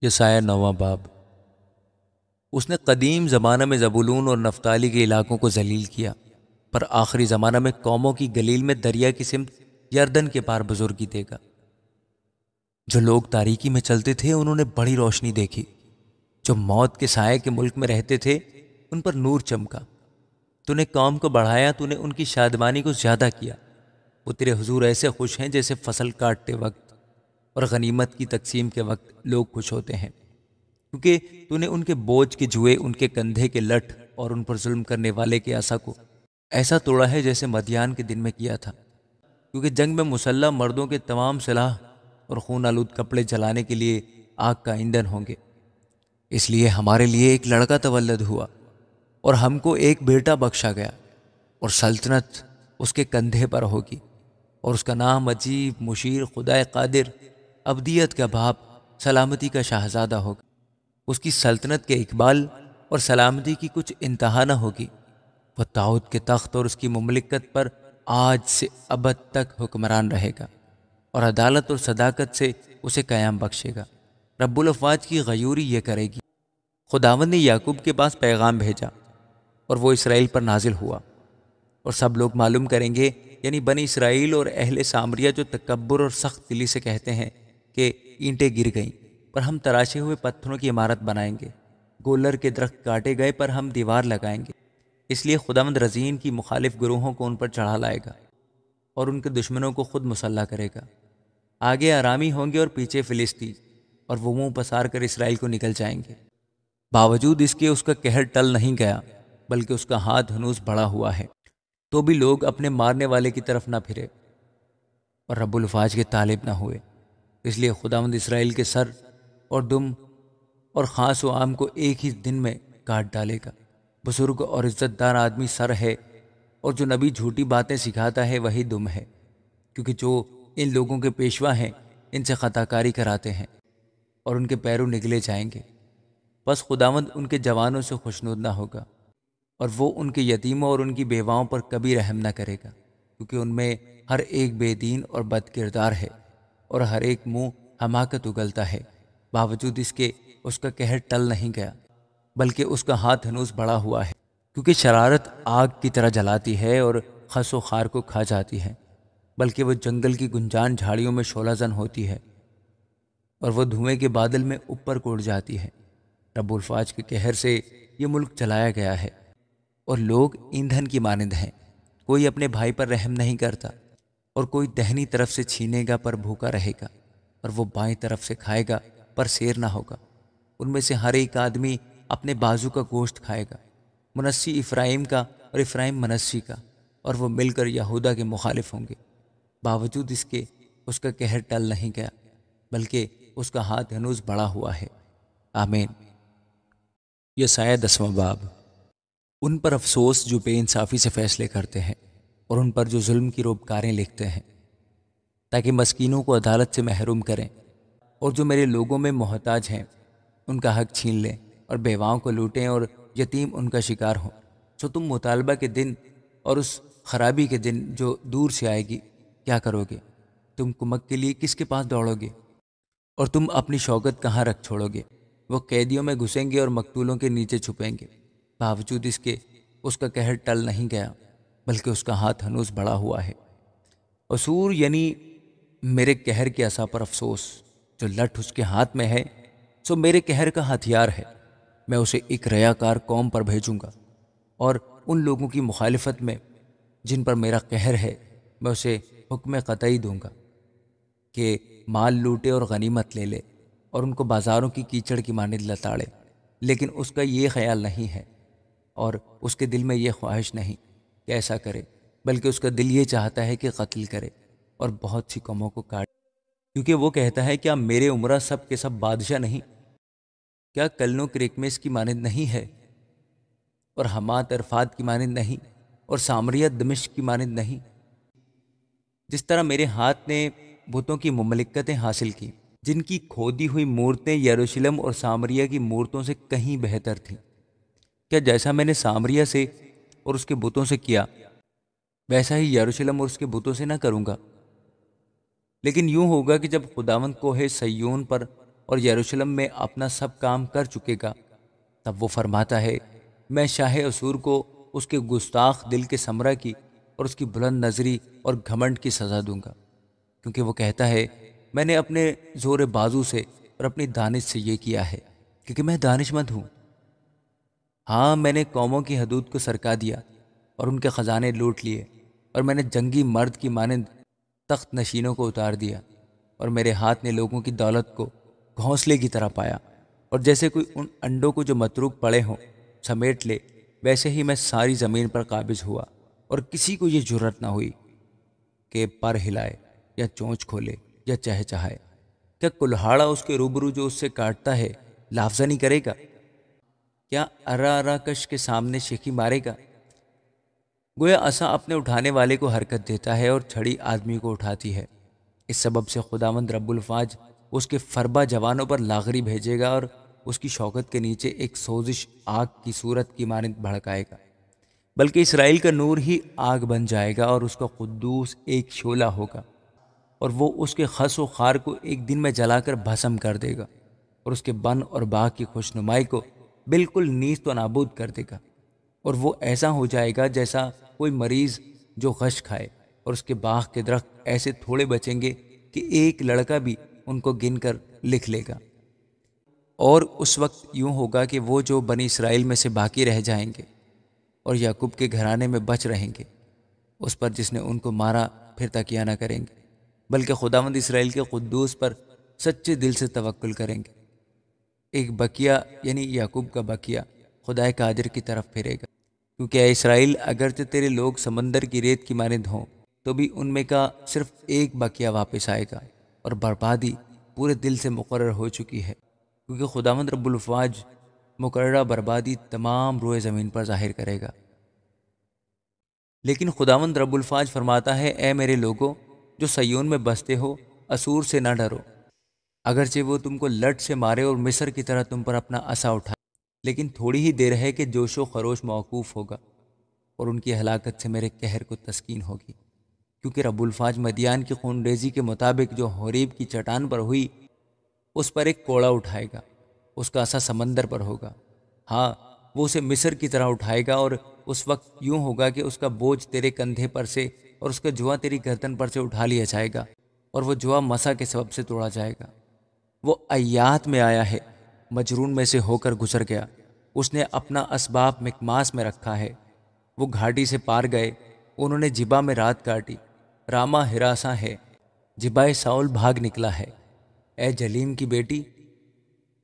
یسایہ 9واں باب۔ اس نے قدیم زمانہ میں زبولون اور نفتالی کے علاقوں کو ذلیل کیا، پر آخری زمانہ میں قوموں کی گلیل میں دریا کی سمت یردن کے پار بزرگی دے گا۔ جو لوگ تاریکی میں چلتے تھے انہوں نے بڑی روشنی دیکھی، جو موت کے سائے کے ملک میں رہتے تھے ان پر نور چمکا۔ تو نے قوم کو بڑھایا، تو نے ان کی شادمانی کو زیادہ کیا۔ وہ تیرے حضور ایسے خوش ہیں جیسے فصل کاٹتے وقت اور غنیمت کی تقسیم کے وقت لوگ خوش ہوتے ہیں، کیونکہ تو نے ان کے بوجھ کے جوئے، ان کے کندھے کے لٹھ اور ان پر ظلم کرنے والے کے عصا کو ایسا توڑا ہے جیسے مدیان کے دن میں کیا تھا، کیونکہ جنگ میں مسلح مردوں کے تمام سلاح اور خون آلود کپڑے جلانے کے لیے آگ کا ایندھن ہوں گے۔ اس لیے ہمارے لیے ایک لڑکا تولد ہوا اور ہم کو ایک بیٹا بخشا گیا، اور سلطنت اس کے کندھے پر ہوگی، اور اس کا نام عجیب، مشیر، خدائے قادر، ابدیت کا باپ، سلامتی کا شہزادہ ہوگا۔ اس کی سلطنت کے اقبال اور سلامتی کی کچھ انتہا نہ ہوگی۔ وہ داؤد کے تخت اور اس کی مملکت پر آج سے ابد تک حکمران رہے گا، اور عدالت اور صداقت سے اسے قیام بخشے گا۔ رب الافواج کی غیوری یہ کرے گی۔ خداوند نے یعقوب کے پاس پیغام بھیجا اور وہ اسرائیل پر نازل ہوا، اور سب لوگ معلوم کریں گے، یعنی بنی اسرائیل اور اہل سامریہ، جو تکبر اور سخت دلی سے کہتے ہیں کہ اینٹیں گر گئیں پر ہم تراشے ہوئے پتھروں کی عمارت بنائیں گے، گولر کے درخت کاٹے گئے پر ہم دیوار لگائیں گے۔ اس لیے خداوند رزین کی مخالف گروہوں کو ان پر چڑھا لائے گا اور ان کے دشمنوں کو خود مسلح کرے گا۔ آگے آرامی ہوں گے اور پیچھے فلسطی، اور وہ منہ پسار کر اسرائیل کو نکل جائیں گے۔ باوجود اس کے اس کا قہر ٹل نہیں گیا، بلکہ اس کا ہاتھ ہنوز بڑھا ہوا ہے، تو بھی لوگ اپنے مارنے والے کی طرف نہ پھرے اور رب الفاج کے طالب نہ ہوئے۔ اس لیے خداوند اسرائیل کے سر اور دم اور خاص و عام کو ایک ہی دن میں کاٹ ڈالے گا۔ بزرگ اور عزت دار آدمی سر ہے، اور جو نبی جھوٹی باتیں سکھاتا ہے وہی دم ہے، کیونکہ جو ان لوگوں کے پیشوا ہیں ان سے خطا کاری کراتے ہیں، اور ان کے پیروں نگلے جائیں گے۔ بس خداوند ان کے جوانوں سے خوشنود نہ ہوگا، اور وہ ان کے یتیموں اور ان کی بیواؤں پر کبھی رحم نہ کرے گا، کیونکہ ان میں ہر ایک بے دین اور بد کردار ہے، اور ہر ایک منہ حماقت اگلتا ہے۔ باوجود اس کے اس کا قہر ٹل نہیں گیا، بلکہ اس کا ہاتھ ہنوز بڑھا ہوا ہے، کیونکہ شرارت آگ کی طرح جلاتی ہے اور خس و خار کو کھا جاتی ہے، بلکہ وہ جنگل کی گنجان جھاڑیوں میں شعلہ زن ہوتی ہے، اور وہ دھوئیں کے بادل میں اوپر کو اڑ جاتی ہے۔ رب الفاج کے قہر سے یہ ملک چلایا گیا ہے، اور لوگ ایندھن کی مانند ہیں، کوئی اپنے بھائی پر رحم نہیں کرتا، اور کوئی دہنی طرف سے چھینے گا پر بھوکا رہے گا، اور وہ بائیں طرف سے کھائے گا پر سیر نہ ہوگا۔ ان میں سے ہر ایک آدمی اپنے بازو کا گوشت کھائے گا، منسی افرائیم کا اور افرائیم منسی کا، اور وہ مل کر یہودا کے مخالف ہوں گے۔ باوجود اس کے اس کا قہر ٹل نہیں گیا، بلکہ اس کا ہاتھ ہنوز بڑھا ہوا ہے۔ آمین۔ یسایہ 10واں باب۔ ان پر افسوس جو بے انصافی سے فیصلے کرتے ہیں، اور ان پر جو ظلم کی روبکاریں لکھتے ہیں، تاکہ مسکینوں کو عدالت سے محروم کریں، اور جو میرے لوگوں میں محتاج ہیں ان کا حق چھین لیں، اور بیواؤں کو لوٹیں، اور یتیم ان کا شکار ہوں۔ سو تم مطالبہ کے دن اور اس خرابی کے دن جو دور سے آئے گی کیا کرو گے؟ تم کمک کے لیے کس کے پاس دوڑو گے؟ اور تم اپنی شوکت کہاں رکھ چھوڑو گے؟ وہ قیدیوں میں گھسیں گے اور مقتولوں کے نیچے چھپیں گے۔ باوجود اس کے اس کا قہر ٹل نہیں گیا، بلکہ اس کا ہاتھ ہنوز بڑھا ہوا ہے۔ اسور یعنی میرے قہر کے عصا پر افسوس، جو لٹھ اس کے ہاتھ میں ہے سو میرے قہر کا ہتھیار ہے۔ میں اسے ایک ریاکار قوم پر بھیجوں گا، اور ان لوگوں کی مخالفت میں جن پر میرا قہر ہے میں اسے حکم قطعی دوں گا کہ مال لوٹے اور غنیمت لے لے، اور ان کو بازاروں کی کیچڑ کی مانند لتاڑے۔ لیکن اس کا یہ خیال نہیں ہے، اور اس کے دل میں یہ خواہش نہیں کہ ایسا کرے، بلکہ اس کا دل یہ چاہتا ہے کہ قتل کرے اور بہت سی قوموں کو کاٹے، کیونکہ وہ کہتا ہے کیا میرے عمرہ سب کے سب بادشاہ نہیں؟ کیا کلنو کرکمس کی مانند نہیں ہے، اور حمات عرفات کی مانند نہیں، اور سامریہ دمشق کی مانند نہیں؟ جس طرح میرے ہاتھ نے بتوں کی مملکتیں حاصل کی، جن کی کھودی ہوئی مورتیں یروشلم اور سامریہ کی مورتوں سے کہیں بہتر تھیں، کیا جیسا میں نے سامریہ سے اور اس کے بتوں سے کیا ویسا ہی یروشلم اور اس کے بتوں سے نہ کروں گا؟ لیکن یوں ہوگا کہ جب خداوند کوہ سیون پر اور یروشلم میں اپنا سب کام کر چکے گا، تب وہ فرماتا ہے میں شاہ اسور کو اس کے گستاخ دل کے سمرہ کی اور اس کی بلند نظری اور گھمنڈ کی سزا دوں گا، کیونکہ وہ کہتا ہے میں نے اپنے زور بازو سے اور اپنی دانش سے یہ کیا ہے، کیونکہ میں دانش مند ہوں۔ ہاں، میں نے قوموں کی حدود کو سرکا دیا اور ان کے خزانے لوٹ لیے، اور میں نے جنگی مرد کی مانند تخت نشینوں کو اتار دیا، اور میرے ہاتھ نے لوگوں کی دولت کو گھونسلے کی طرح پایا، اور جیسے کوئی ان انڈوں کو جو متروک پڑے ہوں سمیٹ لے، ویسے ہی میں ساری زمین پر قابض ہوا، اور کسی کو یہ جرت نہ ہوئی کہ پر ہلائے یا چونچ کھولے یا چہچہائے۔ کیا کلہاڑا اس کے روبرو جو اس سے کاٹتا ہے لافزہ نہیں کرے گا؟ کیا ارا ارا کش کے سامنے شیخی مارے گا؟ گویا عصا اپنے اٹھانے والے کو حرکت دیتا ہے اور چھڑی آدمی کو اٹھاتی ہے۔ اس سبب سے خداوند رب الفاج اس کے فربا جوانوں پر لاغری بھیجے گا اور اس کی شوکت کے نیچے ایک سوزش آگ کی صورت کی مانند بھڑکائے گا، بلکہ اسرائیل کا نور ہی آگ بن جائے گا اور اس کا قدوس ایک شعلہ ہوگا، اور وہ اس کے خس و خار کو ایک دن میں جلا کر بھسم کر دے گا، اور اس کے بن اور باغ کی خوشنمائی کو بالکل نیست و نابود کر دے گا، اور وہ ایسا ہو جائے گا جیسا کوئی مریض جو غش کھائے، اور اس کے باغ کے درخت ایسے تھوڑے بچیں گے کہ ایک لڑکا بھی ان کو گن کر لکھ لے گا۔ اور اس وقت یوں ہوگا کہ وہ جو بنی اسرائیل میں سے باقی رہ جائیں گے اور یعقوب کے گھرانے میں بچ رہیں گے، اس پر جس نے ان کو مارا پھر تکیہ نہ کریں گے، بلکہ خداوند اسرائیل کے قدوس پر سچے دل سے توکل کریں گے۔ ایک بقیہ یعنی یعقوب کا بقیہ خدائے قادر کی طرف پھرے گا، کیونکہ اے اسرائیل اگرچہ تیرے لوگ سمندر کی ریت کی مانند ہوں تو بھی ان میں کا صرف ایک بقیہ واپس آئے گا، اور بربادی پورے دل سے مقرر ہو چکی ہے، کیونکہ خداوند رب الفاج مقررہ بربادی تمام روئے زمین پر ظاہر کرے گا۔ لیکن خداوند رب الفاج فرماتا ہے اے میرے لوگوں جو سیون میں بستے ہو، اسور سے نہ ڈرو، اگرچہ وہ تم کو لٹ سے مارے اور مصر کی طرح تم پر اپنا عصا اٹھائے، لیکن تھوڑی ہی دیر ہے کہ جوش و خروش موقوف ہوگا، اور ان کی ہلاکت سے میرے قہر کو تسکین ہوگی، کیونکہ رب الفاج مدیان کی خون ریزی کے مطابق جو حوریب کی چٹان پر ہوئی اس پر ایک کوڑا اٹھائے گا، اس کا عصا سمندر پر ہوگا، ہاں وہ اسے مصر کی طرح اٹھائے گا، اور اس وقت یوں ہوگا کہ اس کا بوجھ تیرے کندھے پر سے اور اس کا جوا تیری گردن پر سے اٹھا لیا جائے گا، اور وہ جوا مسا کے سبب سے توڑا جائے گا۔ وہ ایات میں آیا ہے، مجرون میں سے ہو کر گزر گیا، اس نے اپنا اسباب مکماس میں رکھا ہے، وہ گھاٹی سے پار گئے، انہوں نے جبا میں رات کاٹی، راما ہراساں ہے، جبائے ساؤل بھاگ نکلا ہے۔ اے جلیم کی بیٹی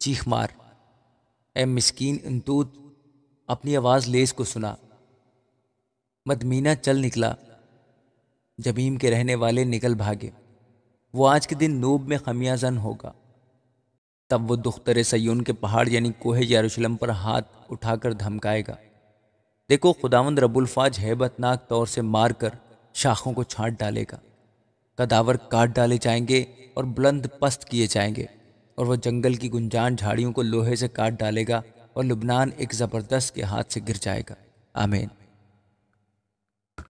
چیخ مار، اے مسکین انتوت اپنی آواز لیس کو سنا۔ مدمینہ چل نکلا، جبیم کے رہنے والے نکل بھاگے، وہ آج کے دن نوب میں خمیازن ہوگا۔ تب وہ دختر سیون کے پہاڑ یعنی کوہ یروشلم پر ہاتھ اٹھا کر دھمکائے گا، دیکھو خداوند رب الفاج ہیبت ناک طور سے مار کر شاخوں کو چھانٹ ڈالے گا، کداور کاٹ ڈالے جائیں گے اور بلند پست کیے جائیں گے، اور وہ جنگل کی گنجان جھاڑیوں کو لوہے سے کاٹ ڈالے گا، اور لبنان ایک زبردست کے ہاتھ سے گر جائے گا۔ آمین۔